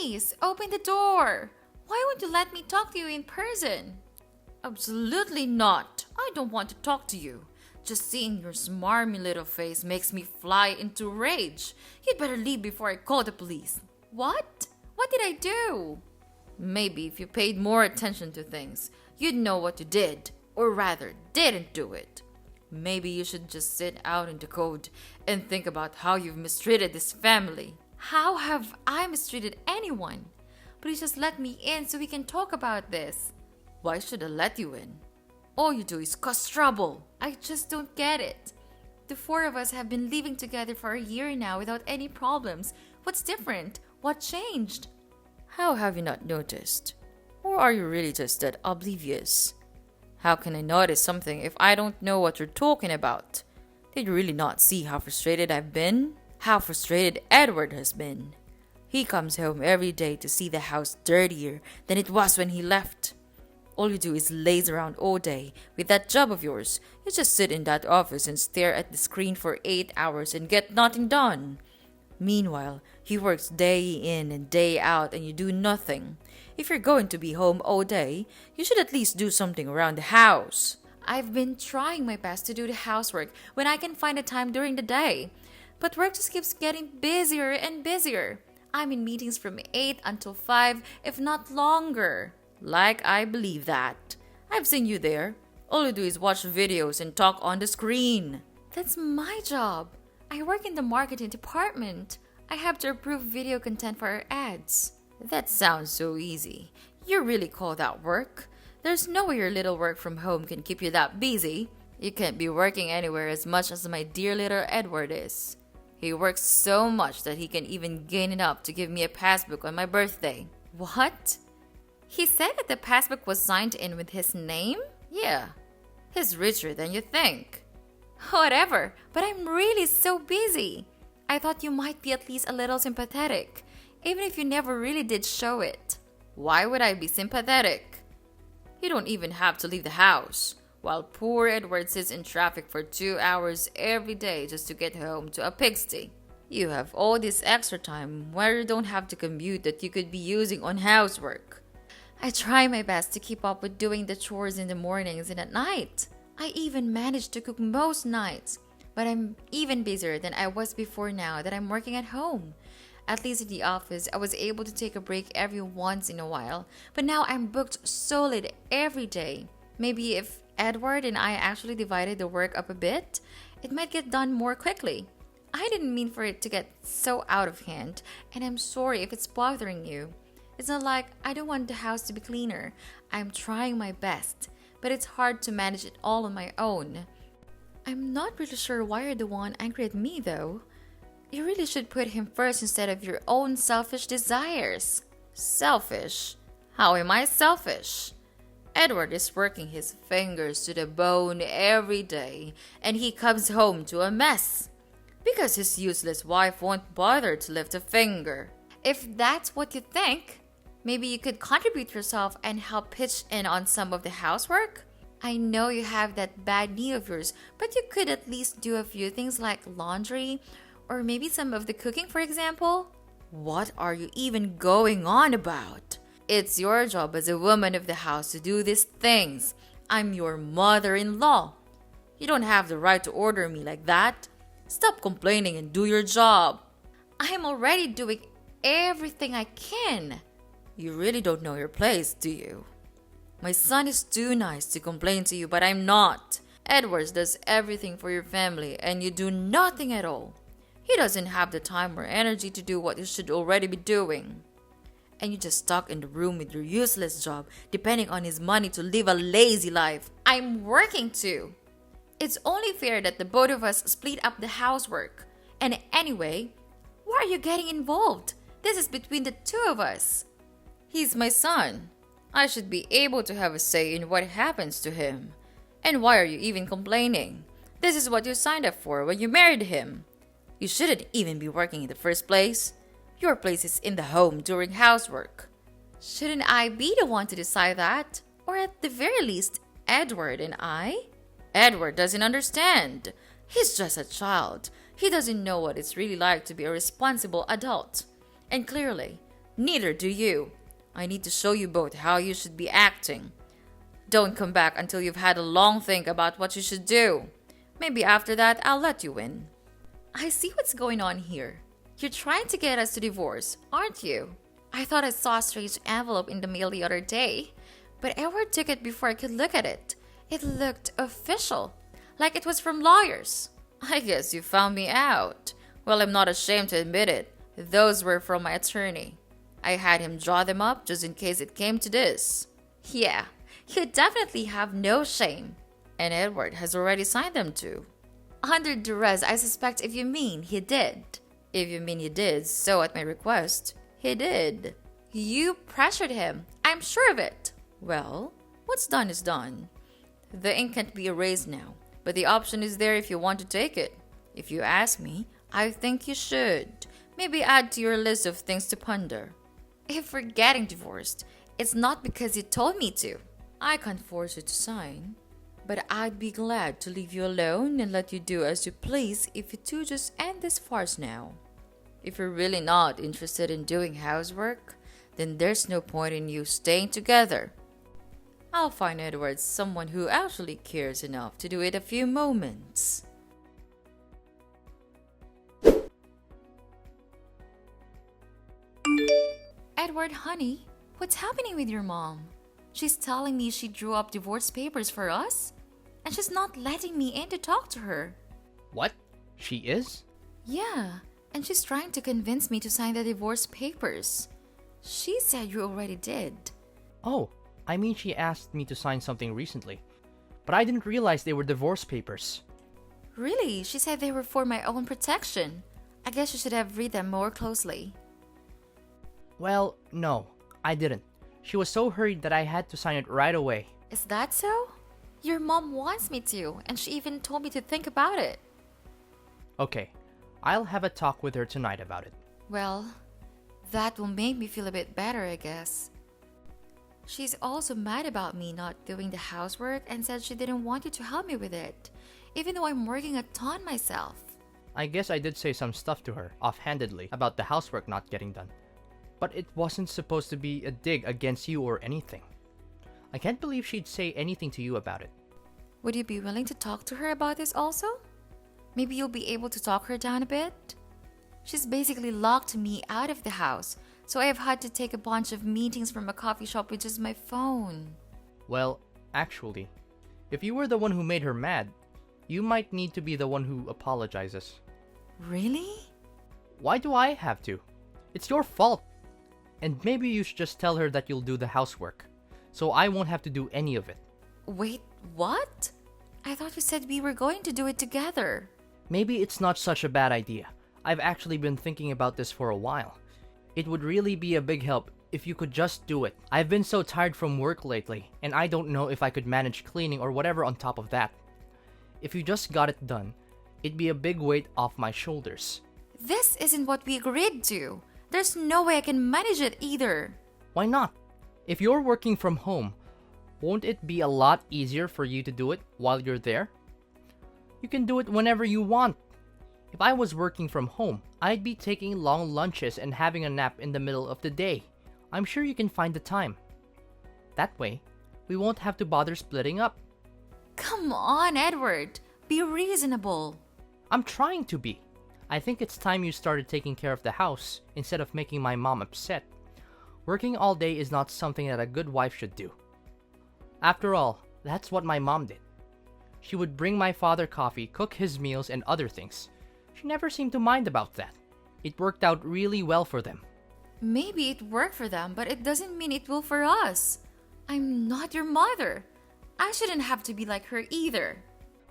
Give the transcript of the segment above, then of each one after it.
Please, open the door. Why won't you let me talk to you in person? Absolutely not. I don't want to talk to you. Just seeing your smarmy little face makes me fly into rage. You'd better leave before I call the police. What? What did I do? Maybe if you paid more attention to things, you'd know what you did, or rather, didn't do it. Maybe you should just sit out in the cold and think about how you've mistreated this family. How have I mistreated anyone? Please just let me in so we can talk about this. Why should I let you in? All you do is cause trouble. I just don't get it. The four of us have been living together for a year now without any problems. What's different? What changed? How have you not noticed? Or are you really just that oblivious? How can I notice something if I don't know what you're talking about? Did you really not see how frustrated I've been? How frustrated Edward has been? He comes home every day to see the house dirtier than it was when he left. All you do is laze around all day with that job of yours. You just sit in that office and stare at the screen for 8 hours and get nothing done. Meanwhile, he works day in and day out and you do nothing. If you're going to be home all day, you should at least do something around the house. I've been trying my best to do the housework when I can find the time during the day. But work just keeps getting busier and busier. I'm in meetings from 8 until 5, if not longer. Like I believe that. I've seen you there. All you do is watch videos and talk on the screen. That's my job. I work in the marketing department. I have to approve video content for our ads. That sounds so easy. You really call that work? There's no way your little work from home can keep you that busy. You can't be working anywhere as much as my dear little Edward is. He works so much that he can even gain enough to give me a passbook on my birthday. What? He said that the passbook was signed in with his name? Yeah. He's richer than you think. Whatever, but I'm really so busy. I thought you might be at least a little sympathetic, even if you never really did show it. Why would I be sympathetic? You don't even have to leave the house, while poor Edward sits in traffic for 2 hours every day just to get home to a pigsty. You have all this extra time where you don't have to commute that you could be using on housework. I try my best to keep up with doing the chores in the mornings and at night. I even manage to cook most nights, but I'm even busier than I was before now that I'm working at home. At least in the office, I was able to take a break every once in a while, but now I'm booked solid every day. Maybe if Edward and I actually divided the work up a bit, it might get done more quickly. I didn't mean for it to get so out of hand, and I'm sorry if it's bothering you. It's not like I don't want the house to be cleaner. I'm trying my best, but it's hard to manage it all on my own. I'm not really sure why you're the one angry at me, though. You really should put him first instead of your own selfish desires. Selfish? How am I selfish? Edward is working his fingers to the bone every day, and he comes home to a mess. Because his useless wife won't bother to lift a finger. If that's what you think, maybe you could contribute yourself and help pitch in on some of the housework? I know you have that bad knee of yours, but you could at least do a few things like laundry, or maybe some of the cooking, for example. What are you even going on about? It's your job as a woman of the house to do these things. I'm your mother-in-law. You don't have the right to order me like that. Stop complaining and do your job. I am already doing everything I can. You really don't know your place, do you? My son is too nice to complain to you, but I'm not. Edwards does everything for your family, and you do nothing at all. He doesn't have the time or energy to do what he should already be doing. And you just stuck in the room with your useless job, depending on his money to live a lazy life. I'm working too. It's only fair that the both of us split up the housework. And anyway, why are you getting involved? This is between the two of us. He's my son. I should be able to have a say in what happens to him. And why are you even complaining? This is what you signed up for when you married him. You shouldn't even be working in the first place. Your place is in the home during housework. Shouldn't I be the one to decide that? Or at the very least, Edward and I? Edward doesn't understand. He's just a child. He doesn't know what it's really like to be a responsible adult. And clearly, Neither do you. I need to show you both how you should be acting. Don't come back until you've had a long think about what you should do. Maybe after that, I'll let you in. I see what's going on here. You're trying to get us to divorce, aren't you? I thought I saw a strange envelope in the mail the other day, but Edward took it before I could look at it. It looked official, like it was from lawyers. I guess you found me out. Well, I'm not ashamed to admit it. Those were from my attorney. I had him draw them up just in case it came to this. Yeah, you definitely have no shame. And Edward has already signed them too. Under duress, I suspect if you mean he did. If you mean he did, so at my request, he did. You pressured him. I'm sure of it. Well, what's done is done. The ink can't be erased now, but the option is there if you want to take it. If you ask me, I think you should. Maybe add to your list of things to ponder. If we're getting divorced, it's not because you told me to. I can't force you to sign, but I'd be glad to leave you alone and let you do as you please if you two just end this farce now. If you're really not interested in doing housework, then there's no point in you staying together. I'll find Edward someone who actually cares enough to do it a few moments. Edward, honey, what's happening with your mom? She's telling me she drew up divorce papers for us, and she's not letting me in to talk to her. What? She is? Yeah, and she's trying to convince me to sign the divorce papers. She said you already did. Oh, I mean she asked me to sign something recently, but I didn't realize they were divorce papers. Really? She said they were for my own protection. I guess you should have read them more closely. Well, no, I didn't. She was so hurried that I had to sign it right away. Is that so? Your mom wants me to, and she even told me to think about it. Okay, I'll have a talk with her tonight about it. Well, that will make me feel a bit better, I guess. She's also mad about me not doing the housework and said she didn't want you to help me with it, even though I'm working a ton myself. I guess I did say some stuff to her, offhandedly, about the housework not getting done. But it wasn't supposed to be a dig against you or anything. I can't believe she'd say anything to you about it. Would you be willing to talk to her about this also? Maybe you'll be able to talk her down a bit? She's basically locked me out of the house, so I've had to take a bunch of meetings from a coffee shop with just my phone. Well, actually, if you were the one who made her mad, you might need to be the one who apologizes. Really? Why do I have to? It's your fault. And maybe you should just tell her that you'll do the housework, so I won't have to do any of it. Wait, what? I thought you said we were going to do it together. Maybe it's not such a bad idea. I've actually been thinking about this for a while. It would really be a big help if you could just do it. I've been so tired from work lately, and I don't know if I could manage cleaning or whatever on top of that. If you just got it done, it'd be a big weight off my shoulders. This isn't what we agreed to. There's no way I can manage it either. Why not? If you're working from home, won't it be a lot easier for you to do it while you're there? You can do it whenever you want. If I was working from home, I'd be taking long lunches and having a nap in the middle of the day. I'm sure you can find the time. That way, we won't have to bother splitting up. Come on, Edward. Be reasonable. I'm trying to be. I think it's time you started taking care of the house instead of making my mom upset. Working all day is not something that a good wife should do. After all, that's what my mom did. She would bring my father coffee, cook his meals, and other things. She never seemed to mind about that. It worked out really well for them. Maybe it worked for them, but it doesn't mean it will for us. I'm not your mother. I shouldn't have to be like her either.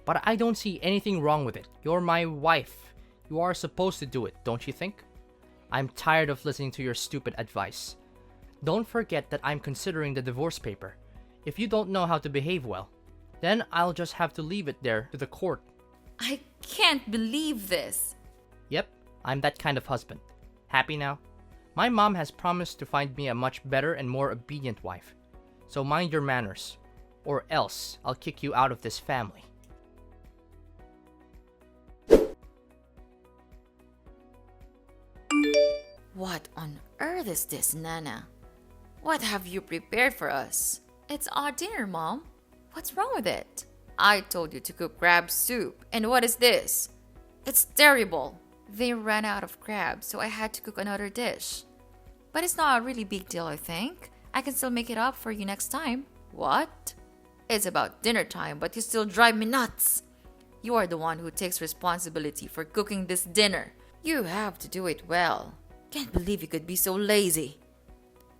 But I don't see anything wrong with it. You're my wife. You are supposed to do it, don't you think? I'm tired of listening to your stupid advice. Don't forget that I'm considering the divorce paper. If you don't know how to behave well, then I'll just have to leave it there to the court. I can't believe this. Yep, I'm that kind of husband. Happy now? My mom has promised to find me a much better and more obedient wife. So mind your manners, or else I'll kick you out of this family. What on earth earth is this, Nana? What have you prepared for us? It's our dinner, Mom. What's wrong with it? I told you to cook crab soup, and what is this? It's terrible. They ran out of crabs, so I had to cook another dish. But it's not a really big deal, I think. I can still make it up for you next time. What? It's about dinner time, but you still drive me nuts. You are the one who takes responsibility for cooking this dinner. You have to do it well. Can't believe you could be so lazy.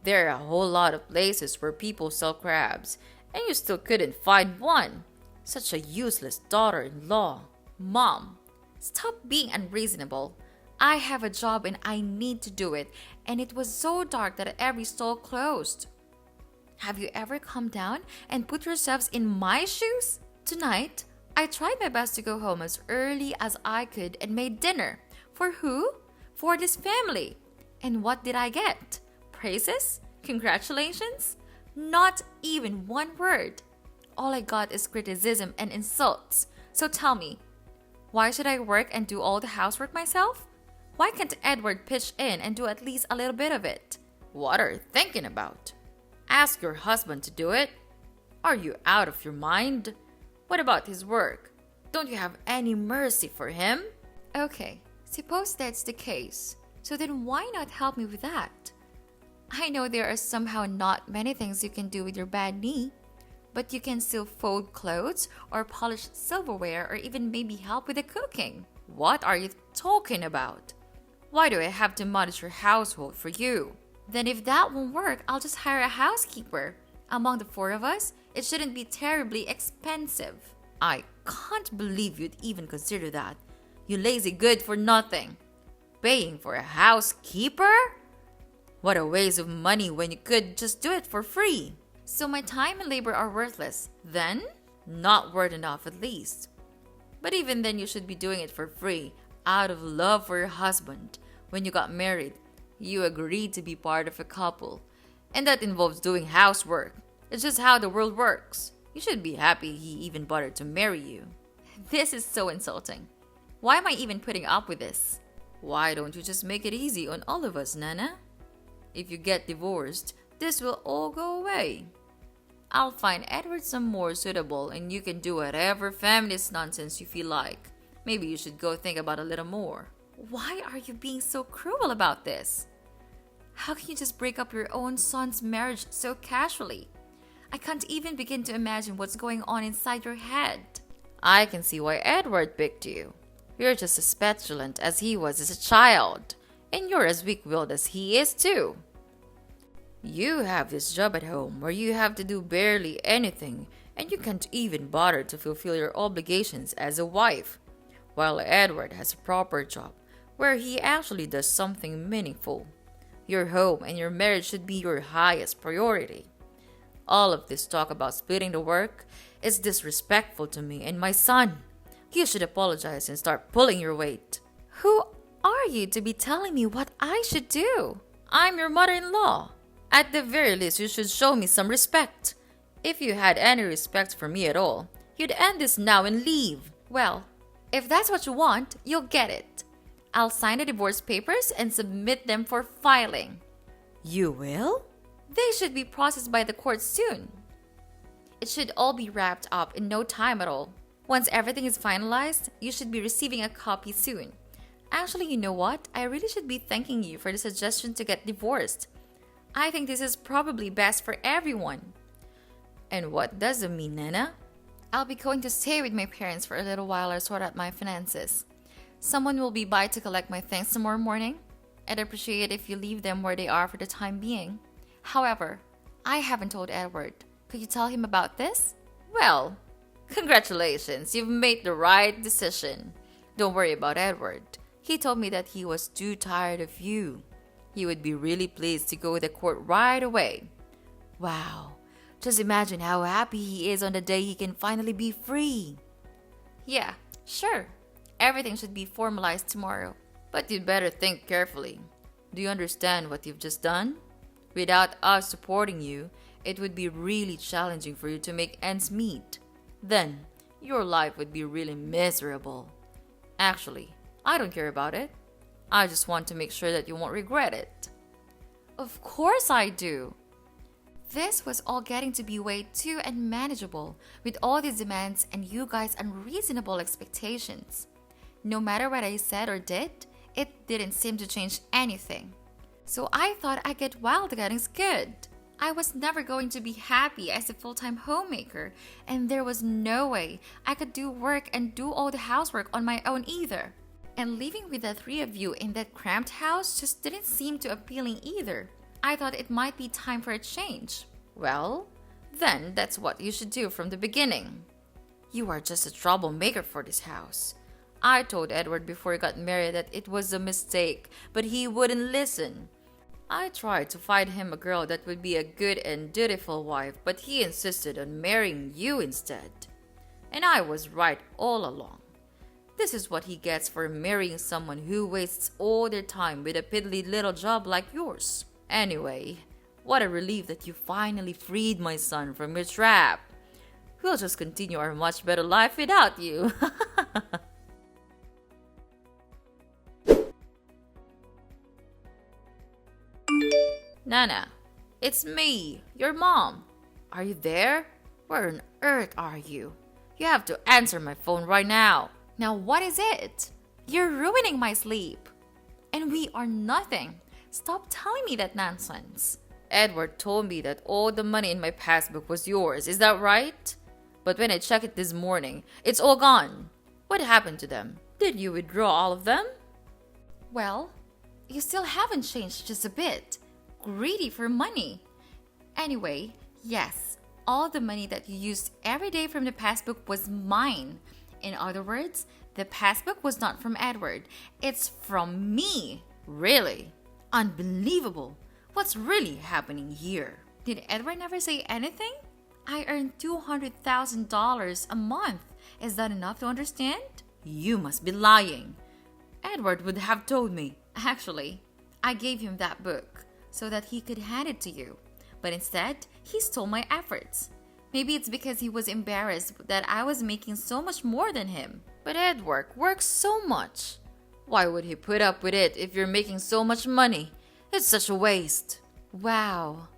There are a whole lot of places where people sell crabs, and you still couldn't find one. Such a useless daughter-in-law. Mom, stop being unreasonable. I have a job and I need to do it, and it was so dark that every stall closed. Have you ever come down and put yourselves in my shoes? Tonight, I tried my best to go home as early as I could and made dinner. For who? For this family. And what did I get? Praises? Congratulations? Not even one word. All I got is criticism and insults. So tell me, why should I work and do all the housework myself? Why can't Edward pitch in and do at least a little bit of it? What are you thinking about? Ask your husband to do it. Are you out of your mind? What about his work? Don't you have any mercy for him? Okay, suppose that's the case. So then why not help me with that? I know there are somehow not many things you can do with your bad knee, but you can still fold clothes or polish silverware or even maybe help with the cooking. What are you talking about? Why do I have to manage your household for you? Then if that won't work, I'll just hire a housekeeper. Among the four of us, it shouldn't be terribly expensive. I can't believe you'd even consider that. You lazy good for nothing. Paying for a housekeeper? What a waste of money when you could just do it for free. So my time and labor are worthless. Then? Not worth enough at least. But even then you should be doing it for free, out of love for your husband. When you got married, you agreed to be part of a couple. And that involves doing housework. It's just how the world works. You should be happy he even bothered to marry you. This is so insulting. Why am I even putting up with this? Why don't you just make it easy on all of us, Nana? If you get divorced, this will all go away. I'll find Edward some more suitable and you can do whatever feminist nonsense you feel like. Maybe you should go think about it a little more. Why are you being so cruel about this? How can you just break up your own son's marriage so casually? I can't even begin to imagine what's going on inside your head. I can see why Edward picked you. You're just as petulant as he was as a child. And you're as weak-willed as he is too. You have this job at home where you have to do barely anything and you can't even bother to fulfill your obligations as a wife. While Edward has a proper job where he actually does something meaningful. Your home and your marriage should be your highest priority. All of this talk about splitting the work is disrespectful to me and my son. You should apologize and start pulling your weight. Who are you to be telling me what I should do? I'm your mother-in-law. At the very least, you should show me some respect. If you had any respect for me at all, you'd end this now and leave. Well, if that's what you want, you'll get it. I'll sign the divorce papers and submit them for filing. You will? They should be processed by the court soon. It should all be wrapped up in no time at all. Once everything is finalized, you should be receiving a copy soon. Actually, you know what? I really should be thanking you for the suggestion to get divorced. I think this is probably best for everyone. And what does it mean, Nana? I'll be going to stay with my parents for a little while or sort out my finances. Someone will be by to collect my things tomorrow morning. I'd appreciate it if you leave them where they are for the time being. However, I haven't told Edward. Could you tell him about this? Well, congratulations, you've made the right decision. Don't worry about Edward. He told me that he was too tired of you. He would be really pleased to go to the court right away. Wow, just imagine how happy he is on the day he can finally be free. Yeah, sure. Everything should be formalized tomorrow. But you'd better think carefully. Do you understand what you've just done? Without us supporting you, it would be really challenging for you to make ends meet. Then, your life would be really miserable. Actually, I don't care about it. I just want to make sure that you won't regret it. Of course I do. This was all getting to be way too unmanageable with all these demands and you guys' unreasonable expectations. No matter what I said or did, it didn't seem to change anything. So I thought I'd get wild getting good. I was never going to be happy as a full-time homemaker, and there was no way I could do work and do all the housework on my own either. And living with the three of you in that cramped house just didn't seem too appealing either. I thought it might be time for a change. Well, then that's what you should do from the beginning. You are just a troublemaker for this house. I told Edward before he got married that it was a mistake, but he wouldn't listen. I tried to find him a girl that would be a good and dutiful wife, but he insisted on marrying you instead. And I was right all along. This is what he gets for marrying someone who wastes all their time with a piddly little job like yours. Anyway, what a relief that you finally freed my son from your trap. We'll just continue our much better life without you. Nana, it's me, your mom. Are you there? Where on earth are you? You have to answer my phone right now. Now what is it? You're ruining my sleep. And we are nothing. Stop telling me that nonsense. Edward told me that all the money in my passbook was yours. Is that right? But when I checked it this morning, it's all gone. What happened to them? Did you withdraw all of them? Well, you still haven't changed just a bit. Greedy for money. Anyway, yes, all the money that you used every day from the passbook was mine. In other words, the passbook was not from Edward. It's from me. Really? Unbelievable. What's really happening here? Did Edward never say anything? I earn $200,000 a month. Is that enough to understand? You must be lying. Edward would have told me. Actually, I gave him that book so that he could hand it to you. But instead, he stole my efforts. Maybe it's because he was embarrassed that I was making so much more than him. But Edward works so much. Why would he put up with it if you're making so much money? It's such a waste. Wow.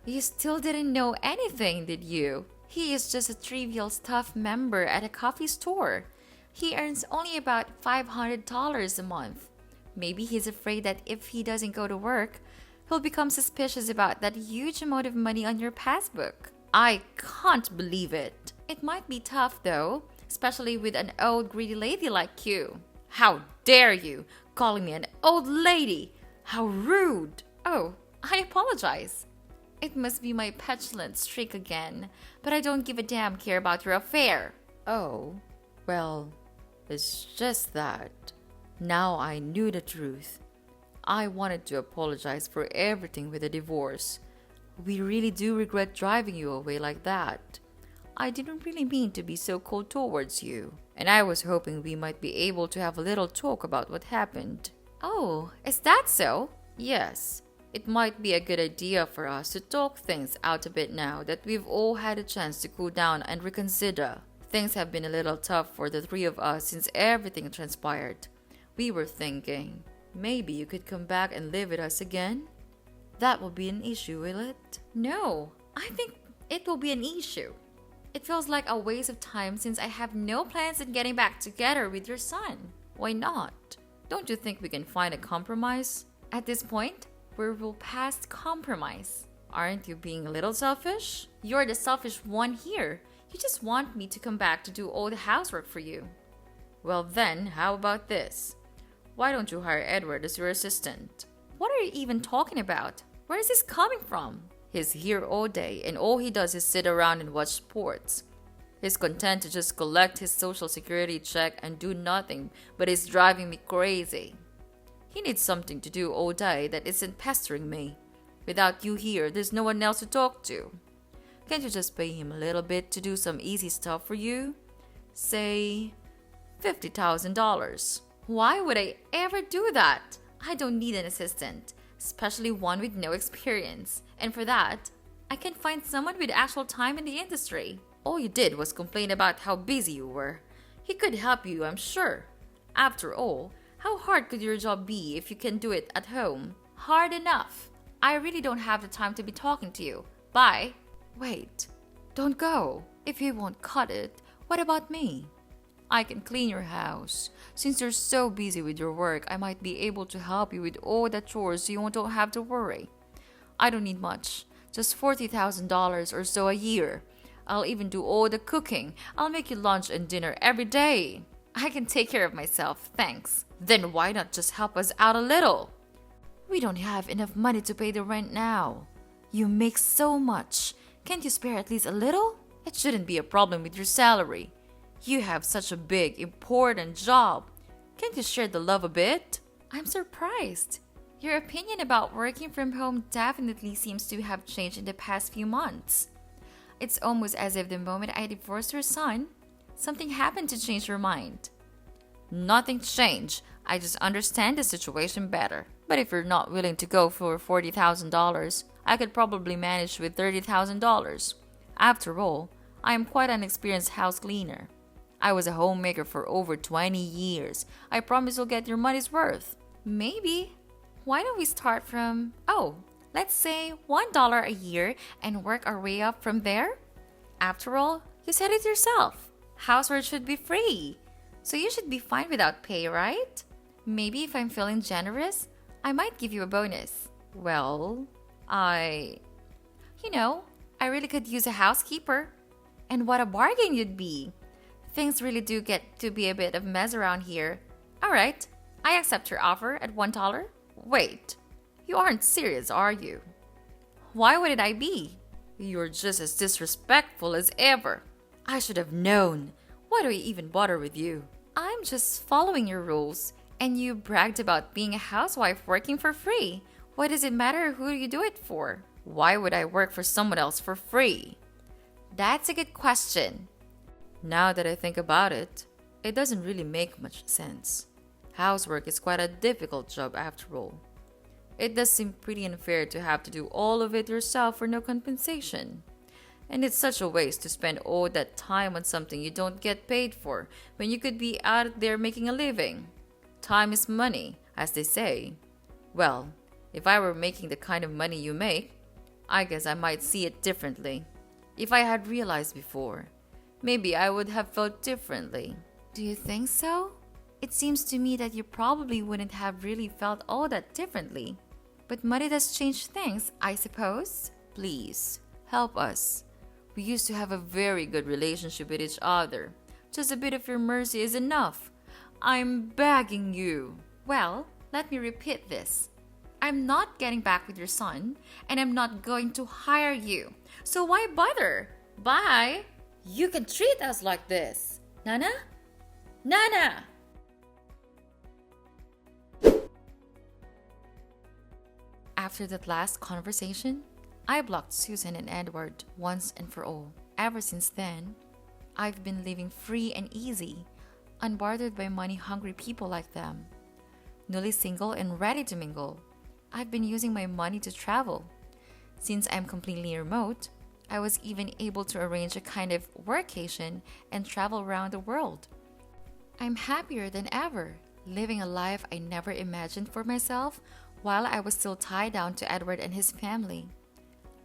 You still didn't know anything, did you? He is just a trivial staff member at a coffee store. He earns only about $500 a month. Maybe he's afraid that if he doesn't go to work, he'll become suspicious about that huge amount of money on your passbook. I can't believe it. It might be tough though, especially with an old greedy lady like you. How dare you, calling me an old lady? How rude. Oh, I apologize. It must be my petulant streak again, but I don't give a damn care about your affair. Oh, well, it's just that. Now I knew the truth. I wanted to apologize for everything with the divorce. We really do regret driving you away like that. I didn't really mean to be so cold towards you, and I was hoping we might be able to have a little talk about what happened. Oh, is that so? Yes. It might be a good idea for us to talk things out a bit now that we've all had a chance to cool down and reconsider. Things have been a little tough for the three of us since everything transpired. We were thinking, maybe you could come back and live with us again? That will be an issue, will it? No, I think it will be an issue. It feels like a waste of time since I have no plans in getting back together with your son. Why not? Don't you think we can find a compromise? At this point, we're past compromise. Aren't you being a little selfish? You're the selfish one here. You just want me to come back to do all the housework for you. Well then, how about this? Why don't you hire Edward as your assistant? What are you even talking about? Where is this coming from? He's here all day and all he does is sit around and watch sports. He's content to just collect his social security check and do nothing, but it's driving me crazy. He needs something to do all day that isn't pestering me. Without you here, there's no one else to talk to. Can't you just pay him a little bit to do some easy stuff for you? Say, $50,000. Why would I ever do that? I don't need an assistant, especially one with no experience. And for that, I can find someone with actual time in the industry. All you did was complain about how busy you were. He could help you, I'm sure. After all, how hard could your job be if you can do it at home? Hard enough. I really don't have the time to be talking to you. Bye. Wait, don't go. If you won't cut it, what about me? I can clean your house. Since you're so busy with your work, I might be able to help you with all the chores so you don't have to worry. I don't need much, just $40,000 or so a year. I'll even do all the cooking. I'll make you lunch and dinner every day. I can take care of myself, thanks. Then why not just help us out a little? We don't have enough money to pay the rent now. You make so much. Can't you spare at least a little? It shouldn't be a problem with your salary. You have such a big, important job. Can't you share the love a bit? I'm surprised. Your opinion about working from home definitely seems to have changed in the past few months. It's almost as if the moment I divorced your son, something happened to change your mind. Nothing changed. I just understand the situation better. But if you're not willing to go for $40,000, I could probably manage with $30,000. After all, I am quite an experienced house cleaner. I was a homemaker for over 20 years. I promise you'll get your money's worth. Maybe. Why don't we start from, let's say $1 a year and work our way up from there? After all, you said it yourself. Housework should be free. So you should be fine without pay, right? Maybe if I'm feeling generous, I might give you a bonus. Well, I really could use a housekeeper. And what a bargain you'd be. Things really do get to be a bit of a mess around here. Alright, I accept your offer at $1. Wait, you aren't serious, are you? Why would I be? You're just as disrespectful as ever. I should have known. Why do I even bother with you? I'm just following your rules, and you bragged about being a housewife working for free. Why does it matter who you do it for? Why would I work for someone else for free? That's a good question. Now that I think about it, it doesn't really make much sense. Housework is quite a difficult job after all. It does seem pretty unfair to have to do all of it yourself for no compensation. And it's such a waste to spend all that time on something you don't get paid for when you could be out there making a living. Time is money, as they say. Well, if I were making the kind of money you make, I guess I might see it differently. If I had realized before, maybe I would have felt differently. Do you think so? It seems to me that you probably wouldn't have really felt all that differently. But money does change things, I suppose. Please, help us. We used to have a very good relationship with each other. Just a bit of your mercy is enough. I'm begging you. Well, let me repeat this. I'm not getting back with your son, and I'm not going to hire you. So why bother? Bye. You can treat us like this. Nana? Nana! After that last conversation, I blocked Susan and Edward once and for all. Ever since then, I've been living free and easy, unbothered by money-hungry people like them. Newly single and ready to mingle, I've been using my money to travel. Since I'm completely remote, I was even able to arrange a kind of workation and travel around the world. I'm happier than ever, living a life I never imagined for myself while I was still tied down to Edward and his family.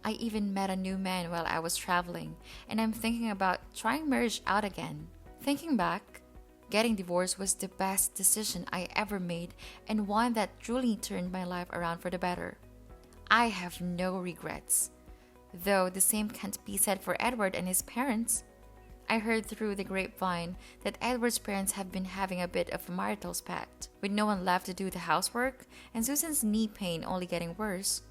I even met a new man while I was traveling, and I'm thinking about trying marriage out again. Thinking back, getting divorced was the best decision I ever made and one that truly turned my life around for the better. I have no regrets. Though the same can't be said for Edward and his parents. I heard through the grapevine that Edward's parents have been having a bit of a marital spat, with no one left to do the housework and Susan's knee pain only getting worse.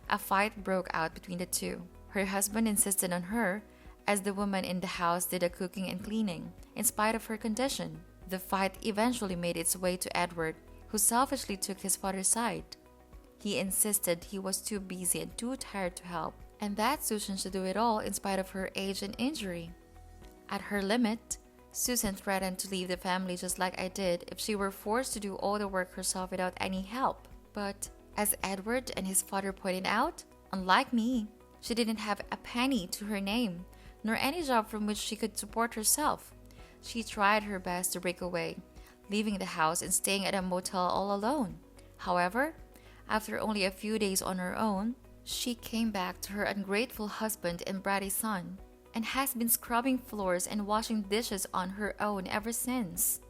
A fight broke out between the two. Her husband insisted on her, as the woman in the house did the cooking and cleaning, in spite of her condition. The fight eventually made its way to Edward, who selfishly took his father's side. He insisted he was too busy and too tired to help, and that Susan should do it all in spite of her age and injury. At her limit, Susan threatened to leave the family just like I did if she were forced to do all the work herself without any help. But as Edward and his father pointed out, unlike me, she didn't have a penny to her name, nor any job from which she could support herself. She tried her best to break away, leaving the house and staying at a motel all alone. However, After only a few days on her own, she came back to her ungrateful husband and bratty son, and has been scrubbing floors and washing dishes on her own ever since.